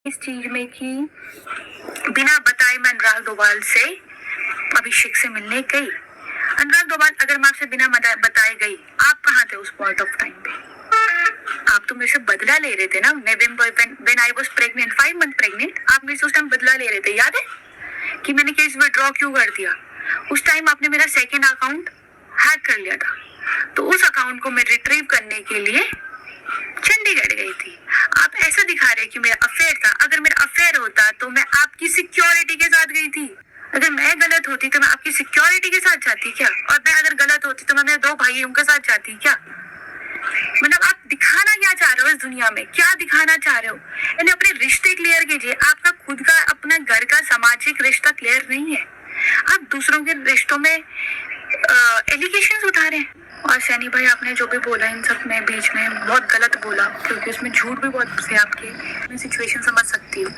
इस चीज में कि बिना बताए मैं अनुराग डोभाल से अभिषेक से मिलने गई। अनुराग डोभाल, अगर मैं आपसे बिना बताए गई, आप कहाँ थे उस पॉइंट ऑफ टाइम पे? आप तो मेरे से बदला ले रहे थे ना। When I was pregnant, 5 month pregnant, आप मेरे से उस टाइम बदला ले रहे थे। याद है कि मैंने केस विड्रॉ क्यों कर दिया? उस टाइम आपने मेरा सेकेंड अकाउंट हैक कर लिया था, तो उस अकाउंट को मैं रिट्रीव करने के लिए चंडीगढ़ गई थी। आप ऐसा दिखा रहे कि मेरा अफेयर था। अगर मेरा अफेयर होता तो मैं आपकी सिक्योरिटी के साथ गई थी। अगर मैं गलत होती तो मैं आपकी सिक्योरिटी के साथ जाती क्या? और मैं अगर गलत होती तो मैं मेरे 2 भाइयों के साथ जाती क्या? मतलब आप दिखाना क्या चाह रहे हो इस दुनिया में? क्या दिखाना चाह रहे हो? यानी अपने रिश्ते क्लियर कीजिए। आपका खुद का, अपना घर का सामाजिक रिश्ता क्लियर नहीं है, आप दूसरों के रिश्तों में एलिगेशंस उठा रहे हैं। और सैनी भाई, आपने जो भी बोला इन सब में बीच में बहुत गलत बोला, क्योंकि उसमें झूठ भी बहुत से आपके। मैं सिचुएशन समझ सकती हूँ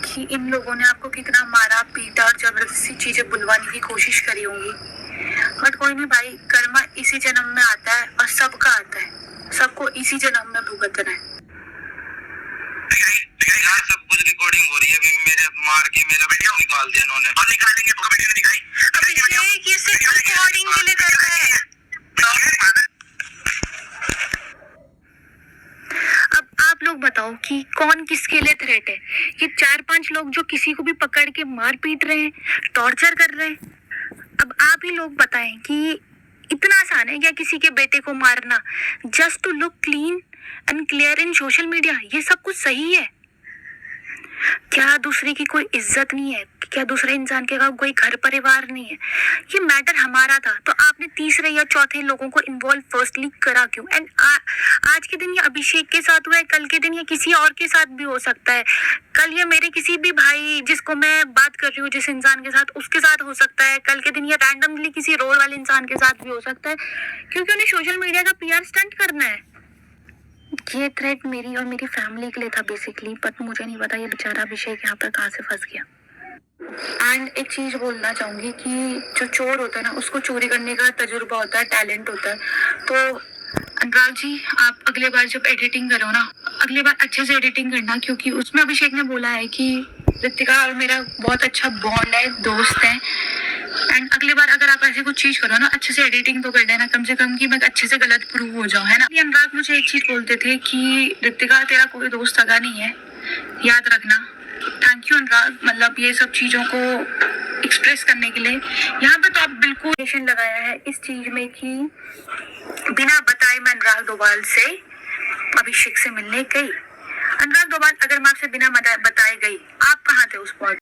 कि इन लोगों ने आपको कितना मारा पीटा और जबरदस्ती चीजें बुलवाने की कोशिश करी होंगी। बट कोई नहीं भाई, कर्मा इसी जन्म में आता है और सबका आता है, सबको इसी जन्म में भुगतना है। यार सब कुछ रिकॉर्डिंग हो रही है, मेरे मार के मेरा वीडियो निकाल दिया इन्होंने। और निकालेंगे तो वीडियो दिखाई। अभिषेक ये सिर्फ रिकॉर्डिंग के लिए करता है। अब आप लोग बताओ कि कौन किसके लिए थ्रेट है? ये 4-5 लोग जो किसी को भी पकड़ के मार पीट रहे हैं, टॉर्चर कर रहे हैं। अब आप ही लोग बताएं कि इतना आसान है क्या किसी के बेटे को मारना, just to look clean and clear in social media? ये सब कुछ सही है क्या? दूसरे की कोई इज्जत नहीं है क्या? दूसरे इंसान के कोई घर परिवार नहीं है? ये मैटर हमारा था, तो आपने तीसरे या चौथे लोगों को इन्वॉल्व फर्स्टली करा क्यों? एंड आज के दिन ये अभिषेक के साथ हुआ है, कल के दिन ये किसी और के साथ भी हो सकता है। कल ये मेरे किसी भी भाई जिसको मैं बात कर रही हूँ, जिस इंसान के साथ, उसके साथ हो सकता है। कल के दिन ये रैंडमली किसी रोड वाले इंसान के साथ भी हो सकता है, क्योंकि उन्हें सोशल मीडिया का PR स्टंट करना है। ये थ्रेट मेरी और मेरी फैमिली के लिए था बेसिकली, बट मुझे नहीं पता ये बेचारा अभिषेक यहाँ पर कहाँ से फंस गया। एंड एक चीज बोलना चाहूंगी कि जो चोर होता है ना, उसको चोरी करने का तजुर्बा होता है, टैलेंट होता है। तो अनुराग जी, आप अगले बार जब एडिटिंग करो ना, अगले बार अच्छे से एडिटिंग करना, क्योंकि उसमें अभिषेक ने बोला है कि ऋतिका और मेरा बहुत अच्छा बॉन्ड है, दोस्त है। एंड अगली बार अगर आप ऐसी कुछ चीज करो ना, अच्छे से एडिटिंग तो कर देना कम से कम, कि मैं अच्छे से गलत प्रूव हो जाऊं, है ना? अनुराग मुझे एक चीज बोलते थे कि ऋतिका तेरा कोई दोस्त सगा नहीं है, याद रखना। थैंक यू अनुराग, मतलब ये सब चीजों को एक्सप्रेस करने के लिए। यहाँ पे तो आप बिल्कुल लगाया है इस चीज में कि बिना बताए मैं अनुराग डोभाल से अभिषेक से मिलने गई। अनुराग डोभाल, अगर मैं आपसे बिना बताए गई, आप कहाँ थे उस पॉइंट?